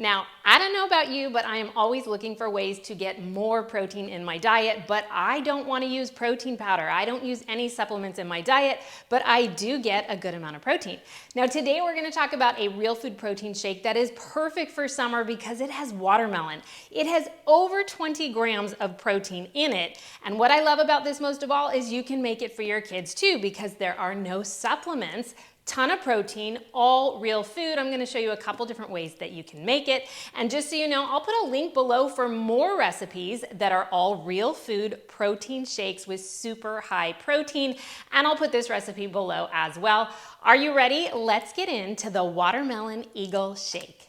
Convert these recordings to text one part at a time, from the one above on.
Now, I don't know about you, but I am always looking for ways to get more protein in my diet, but I don't want to use protein powder. I don't use any supplements in my diet, but I do get a good amount of protein. Now, today we're going to talk about a real food protein shake that is perfect for summer because it has watermelon. It has over 20 grams of protein in it, and what I love about this most of all is you can make it for your kids too because there are no supplements. Ton of protein, all real food. I'm going to show you a couple different ways that you can make it. And just so you know, I'll put a link below for more recipes that are all real food protein shakes with super high protein. And I'll put this recipe below as well. Are you ready? Let's get into the watermelon eagle shake.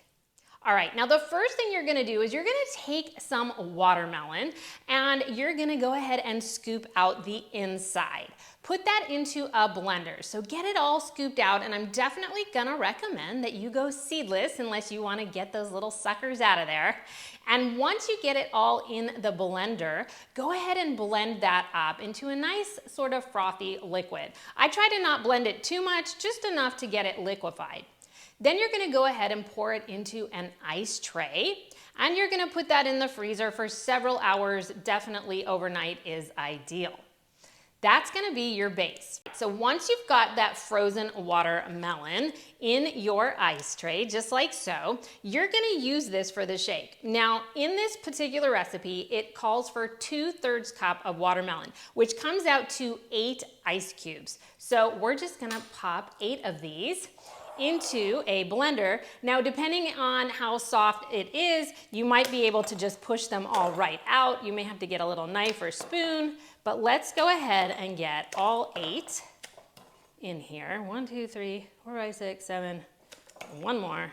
All right, now the first thing you're gonna do is you're gonna take some watermelon and you're gonna go ahead and scoop out the inside. Put that into a blender. So get it all scooped out, and I'm definitely gonna recommend that you go seedless unless you wanna get those little suckers out of there. And once you get it all in the blender, go ahead and blend that up into a nice sort of frothy liquid. I try to not blend it too much, just enough to get it liquefied. Then you're gonna go ahead and pour it into an ice tray, and you're gonna put that in the freezer for several hours. Definitely overnight is ideal. That's gonna be your base. So once you've got that frozen watermelon in your ice tray, just like so, you're gonna use this for the shake. Now, in this particular recipe, it calls for 2/3 cup of watermelon, which comes out to 8 ice cubes. So we're just gonna pop 8 of these into a blender. Now, depending on how soft it is, you might be able to just push them all right out. You may have to get a little knife or spoon, but let's go ahead and get all 8 in here. 1, 2, 3, 4, 5, 6, 7, one more,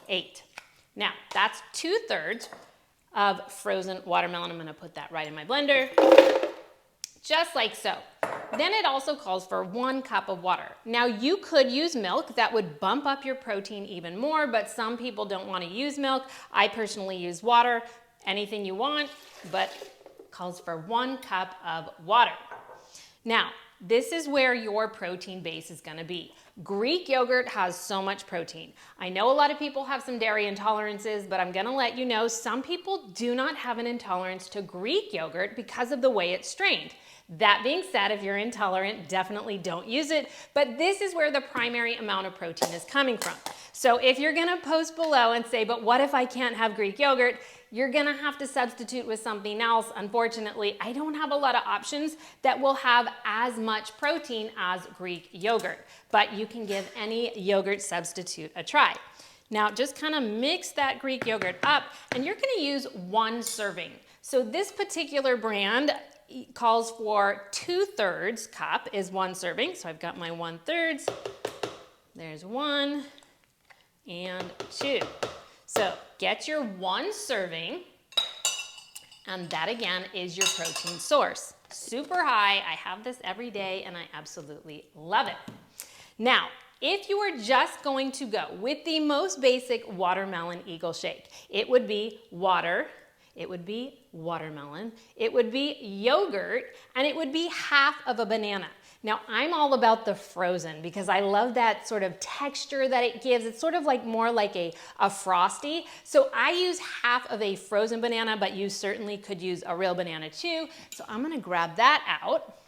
8. Now, that's 2/3 of frozen watermelon. I'm gonna put that right in my blender, just like so. Then it also calls for 1 cup of water. Now you could use milk, that would bump up your protein even more, but some people don't want to use milk. I personally use water, anything you want, but calls for 1 cup of water. Now, this is where your protein base is gonna be. Greek yogurt has so much protein. I know a lot of people have some dairy intolerances, but I'm gonna let you know some people do not have an intolerance to Greek yogurt because of the way it's strained. That being said, if you're intolerant, definitely don't use it, but this is where the primary amount of protein is coming from. So if you're gonna post below and say, but what if I can't have Greek yogurt? You're gonna have to substitute with something else. Unfortunately, I don't have a lot of options that will have as much protein as Greek yogurt, but you can give any yogurt substitute a try. Now, just kind of mix that Greek yogurt up, and you're gonna use 1 serving. So this particular brand calls for 2/3 cup is 1 serving. So I've got my 1/3. There's 1 and 2. So get your 1 serving, and that again is your protein source. Super high. I have this every day and I absolutely love it. Now, if you were just going to go with the most basic watermelon eagle shake, it would be water, it would be watermelon, it would be yogurt, and it would be half of a banana. Now, I'm all about the frozen because I love that sort of texture that it gives. It's sort of like more like a frosty. So I use half of a frozen banana, but you certainly could use a real banana too. So I'm gonna grab that out,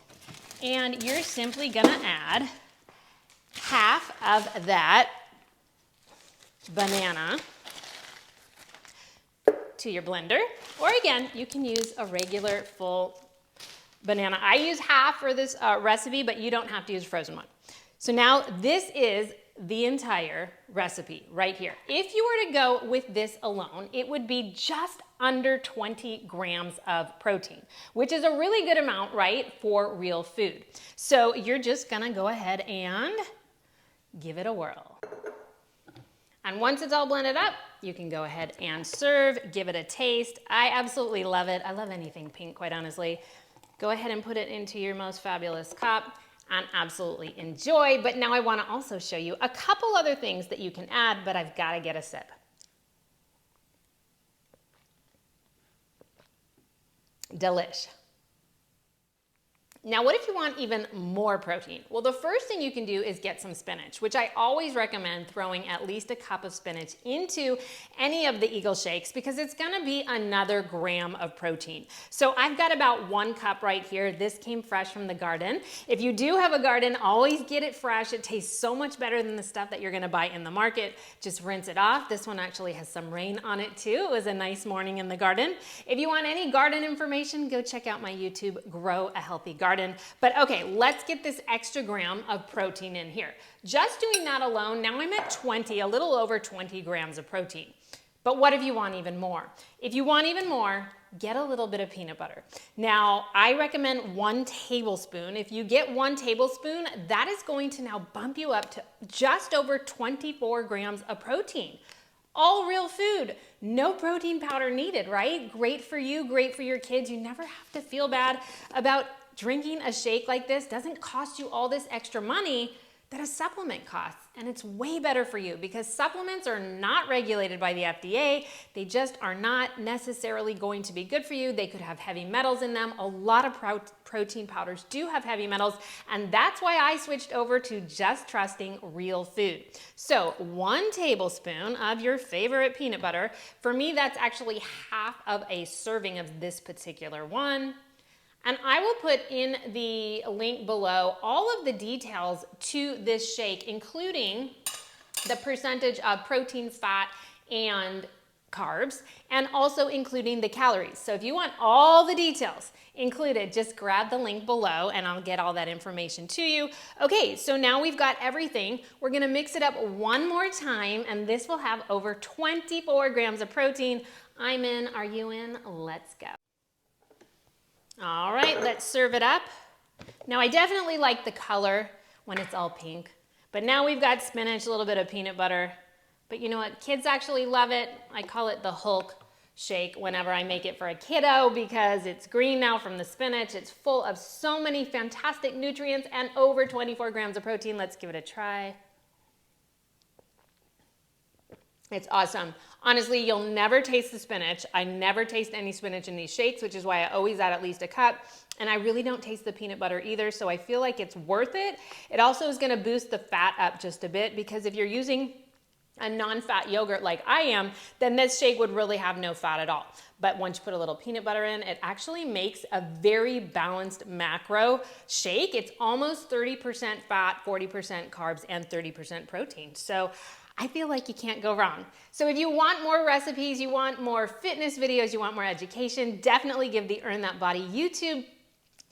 and you're simply gonna add half of that banana to your blender, or again, you can use a regular full banana. I use half for this recipe, but you don't have to use a frozen one. So now this is the entire recipe right here. If you were to go with this alone, it would be just under 20 grams of protein, which is a really good amount, right, for real food. So you're just gonna go ahead and give it a whirl. And once it's all blended up, you can go ahead and serve, give it a taste. I absolutely love it. I love anything pink, quite honestly. Go ahead and put it into your most fabulous cup and absolutely enjoy. But now I want to also show you a couple other things that you can add, but I've got to get a sip. Delish. Now, what if you want even more protein? Well, the first thing you can do is get some spinach, which I always recommend throwing at least a cup of spinach into any of the Eagle shakes because it's gonna be another gram of protein. So I've got about 1 cup right here. This came fresh from the garden. If you do have a garden, always get it fresh. It tastes so much better than the stuff that you're gonna buy in the market. Just rinse it off. This one actually has some rain on it too. It was a nice morning in the garden. If you want any garden information, go check out my YouTube, Grow a Healthy Garden. But okay, let's get this extra gram of protein in here. Just doing that alone, now I'm at 20, a little over 20 grams of protein. But what if you want even more? If you want even more, get a little bit of peanut butter. Now, I recommend 1 tablespoon. If you get 1 tablespoon, that is going to now bump you up to just over 24 grams of protein. All real food, no protein powder needed, right? Great for you, great for your kids. You never have to feel bad about drinking a shake like this. Doesn't cost you all this extra money that a supplement costs. And it's way better for you because supplements are not regulated by the FDA. They just are not necessarily going to be good for you. They could have heavy metals in them. A lot of protein powders do have heavy metals, and that's why I switched over to just trusting real food. So 1 tablespoon of your favorite peanut butter. For me, that's actually half of a serving of this particular one. And I will put in the link below all of the details to this shake, including the percentage of protein, fat, and carbs, and also including the calories. So if you want all the details included, just grab the link below and I'll get all that information to you. Okay, so now we've got everything. We're gonna mix it up one more time, and this will have over 24 grams of protein. I'm in, are you in? Let's go. All right, let's serve it up. Now, I definitely like the color when it's all pink, but now we've got spinach, a little bit of peanut butter. But you know what? Kids actually love it. I call it the Hulk shake whenever I make it for a kiddo because it's green now from the spinach. It's full of so many fantastic nutrients and over 24 grams of protein. Let's give it a try. It's awesome. Honestly, you'll never taste the spinach. I never taste any spinach in these shakes, which is why I always add at least a cup. And I really don't taste the peanut butter either, so I feel like it's worth it. It also is gonna boost the fat up just a bit because if you're using a non-fat yogurt like I am, then this shake would really have no fat at all. But once you put a little peanut butter in, it actually makes a very balanced macro shake. It's almost 30% fat, 40% carbs, and 30% protein. So I feel like you can't go wrong. So if you want more recipes, you want more fitness videos, you want more education, definitely give the Earn That Body YouTube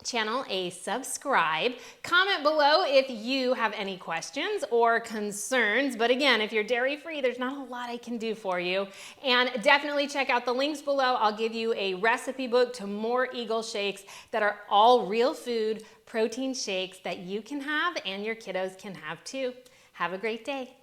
channel a subscribe. Comment below if you have any questions or concerns. But again, if you're dairy-free, there's not a lot I can do for you. And definitely check out the links below. I'll give you a recipe book to more Eagle shakes that are all real food, protein shakes that you can have and your kiddos can have too. Have a great day.